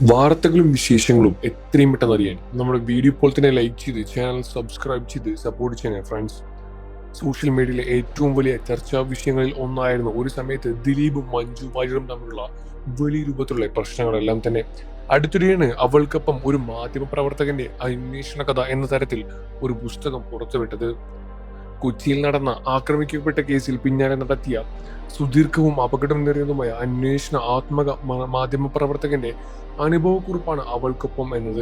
വാർത്തകളും വിശേഷങ്ങളും എത്രയും പെട്ടെന്ന് അറിയാൻ നമ്മുടെ വീഡിയോ ഇപ്പോൾ തന്നെ ലൈക്ക് ചെയ്ത് ചാനൽ സബ്സ്ക്രൈബ് ചെയ്ത് സപ്പോർട്ട് ചെയ്യണേ ഫ്രണ്ട്സ്. സോഷ്യൽ മീഡിയയിലെ ഏറ്റവും വലിയ ചർച്ചാ വിഷയങ്ങളിൽ ഒന്നായിരുന്നു ഒരു സമയത്ത് ദിലീപും മഞ്ജു വാര്യറും തമ്മിലുള്ള വലിയ രൂപത്തിലുള്ള പ്രശ്നങ്ങളെല്ലാം തന്നെ. അടുത്തിടെയാണ് അവൾക്കൊപ്പം ഒരു മാധ്യമ പ്രവർത്തകന്റെ അന്വേഷണ കഥ എന്ന തരത്തിൽ ഒരു പുസ്തകം പുറത്തുവിട്ടത്. കൊച്ചിയിൽ നടന്ന ആക്രമിക്കപ്പെട്ട കേസിൽ പിന്നാലെ നടത്തിയ സുദീർഘവും അപകടമേറിയതുമായ അന്വേഷണ മാധ്യമ പ്രവർത്തകന്റെ അനുഭവക്കുറിപ്പാണ് അവൾക്കൊപ്പം എന്നത്.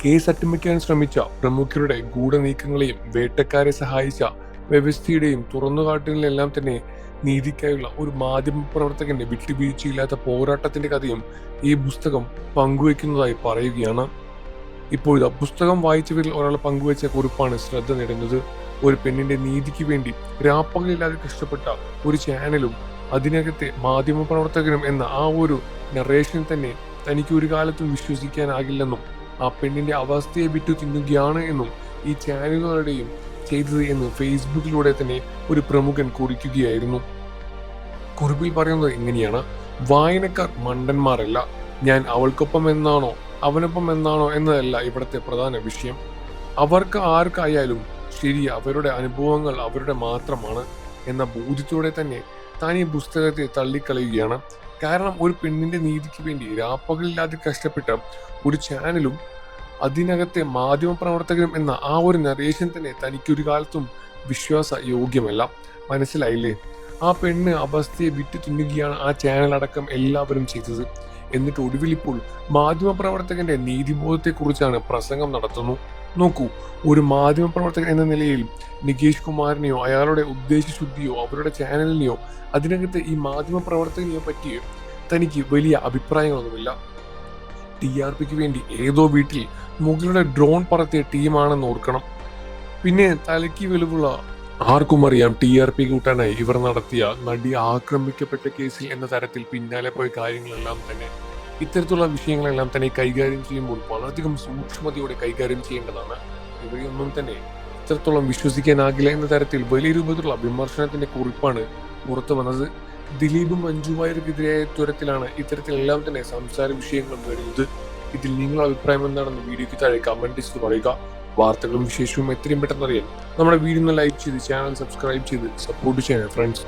കേസ് അട്ടിമറിക്കാൻ ശ്രമിച്ച പ്രമുഖരുടെ ഗൂഢനീക്കങ്ങളെയും വേട്ടക്കാരെ സഹായിച്ച വ്യവസ്ഥയുടെയും തുറന്നുകാട്ടലിനെല്ലാം തന്നെ നീതിക്കായുള്ള ഒരു മാധ്യമ പ്രവർത്തകന്റെ വിട്ടുവീഴ്ചയില്ലാത്ത പോരാട്ടത്തിന്റെ കഥയും ഈ പുസ്തകം പങ്കുവയ്ക്കുന്നതായി പറയുകയാണ്. ഇപ്പോഴത്തെ പുസ്തകം വായിച്ചവരിൽ ഒരാൾ പങ്കുവച്ച കുറിപ്പാണ് ശ്രദ്ധ നേടുന്നത്. ഒരു പെണ്ണിന്റെ നീതിക്ക് വേണ്ടി രാപ്പകലില്ലാതെ കഷ്ടപ്പെട്ട ഒരു ചാനലും അതിനകത്തെ മാധ്യമ പ്രവർത്തകനും എന്ന ആ ഒരു നറേഷൻ തന്നെ തനിക്ക് ഒരു കാലത്തും വിശ്വസിക്കാനാകില്ലെന്നും ആ പെണ്ണിന്റെ അവസ്ഥയെ വിട്ടു തിന്നുകയാണ് എന്നും ഈ ചാനലുകളുടെയും ചെയ്തത് എന്ന് ഫേസ്ബുക്കിലൂടെ തന്നെ ഒരു പ്രമുഖൻ കുറിക്കുകയായിരുന്നു. കുറിപ്പിൽ പറയുന്നത് ഇങ്ങനെയാണ്: വായനക്കാർ മണ്ടന്മാരല്ല. ഞാൻ അവൾക്കൊപ്പം എന്നാണോ അവനൊപ്പം എന്നാണോ എന്നതല്ല ഇവിടുത്തെ പ്രധാന വിഷയം. അവർക്ക് ആർക്കായാലും ശരി, അവരുടെ അനുഭവങ്ങൾ അവരുടെ മാത്രമാണ് എന്ന ബോധ്യത്തോടെ തന്നെ താൻ ഈ പുസ്തകത്തെ തള്ളിക്കളയുകയാണ്. കാരണം ഒരു പെണ്ണിന്റെ നീതിക്ക് വേണ്ടി രാപ്പകലില്ലാതെ കഷ്ടപ്പെട്ട ഒരു ചാനലും അതിനകത്തെ മാധ്യമ പ്രവർത്തകരും എന്ന ആ ഒരു നറേഷൻ തന്നെ തനിക്കൊരു കാലത്തും വിശ്വാസ യോഗ്യമല്ല. മനസ്സിലായില്ലേ? ആ പെണ്ണ് അവസ്ഥയെ വിട്ടു തിന്നുകയാണ് ആ ചാനൽ അടക്കം എല്ലാവരും ചെയ്തത്. എന്നിട്ട് ഒടുവിൽ ഇപ്പോൾ മാധ്യമ പ്രവർത്തകന്റെ നീതിബോധത്തെക്കുറിച്ചാണ് പ്രസംഗം നടത്തുന്നു. നോക്കൂ, ഒരു മാധ്യമ പ്രവർത്തകൻ എന്ന നിലയിൽ നികേഷ് കുമാറിനെയോ അയാളുടെ ഉദ്ദേശശുദ്ധിയോ അവരുടെ ചാനലിനെയോ അതിനകത്ത് ഈ മാധ്യമ പ്രവർത്തകനെയോ പറ്റി തനിക്ക് വലിയ അഭിപ്രായങ്ങളൊന്നുമില്ല. TRPക്ക് വേണ്ടി ഏതോ വീട്ടിൽ മുകളുടെ ഡ്രോൺ പറത്തിയ ടീമാണെന്ന് ഓർക്കണം. പിന്നെ തലയ്ക്ക് വെളിവുള്ള ആർക്കും അറിയാം TRP കൂട്ടാനായി ഇവർ നടത്തിയ നടി ആക്രമിക്കപ്പെട്ട കേസിൽ എന്ന തരത്തിൽ പിന്നാലെ പോയ കാര്യങ്ങളെല്ലാം തന്നെ. ഇത്തരത്തിലുള്ള വിഷയങ്ങളെല്ലാം തന്നെ കൈകാര്യം ചെയ്യുമ്പോൾ വളരെയധികം സൂക്ഷ്മതയോടെ കൈകാര്യം ചെയ്യേണ്ടതാണ്. ഇവയൊന്നും തന്നെ ഇത്രത്തോളം വിശ്വസിക്കാനാകില്ല എന്ന തരത്തിൽ വലിയ രൂപത്തിലുള്ള വിമർശനത്തിന്റെ കുറിപ്പാണ് പുറത്തു വന്നത്. ദിലീപും മഞ്ജു വാര്യർക്കെതിരായ തരത്തിലാണ് ഇത്തരത്തിലെല്ലാം തന്നെ സംസാര വിഷയങ്ങളും വരുന്നത്. ഇതിൽ നിങ്ങളുടെ അഭിപ്രായം എന്താണെന്ന് വീഡിയോയ്ക്ക് താഴെ കമന്റ് ചെയ്ത് പറയുക. വാർത്തകളും വിശേഷവും എത്രയും പെട്ടെന്ന് അറിയാൻ നമ്മുടെ വീഡിയോ ലൈക്ക് ചെയ്ത് ചാനൽ സബ്സ്ക്രൈബ് ചെയ്ത് സപ്പോർട്ട് ചെയ്യണം ഫ്രണ്ട്സ്.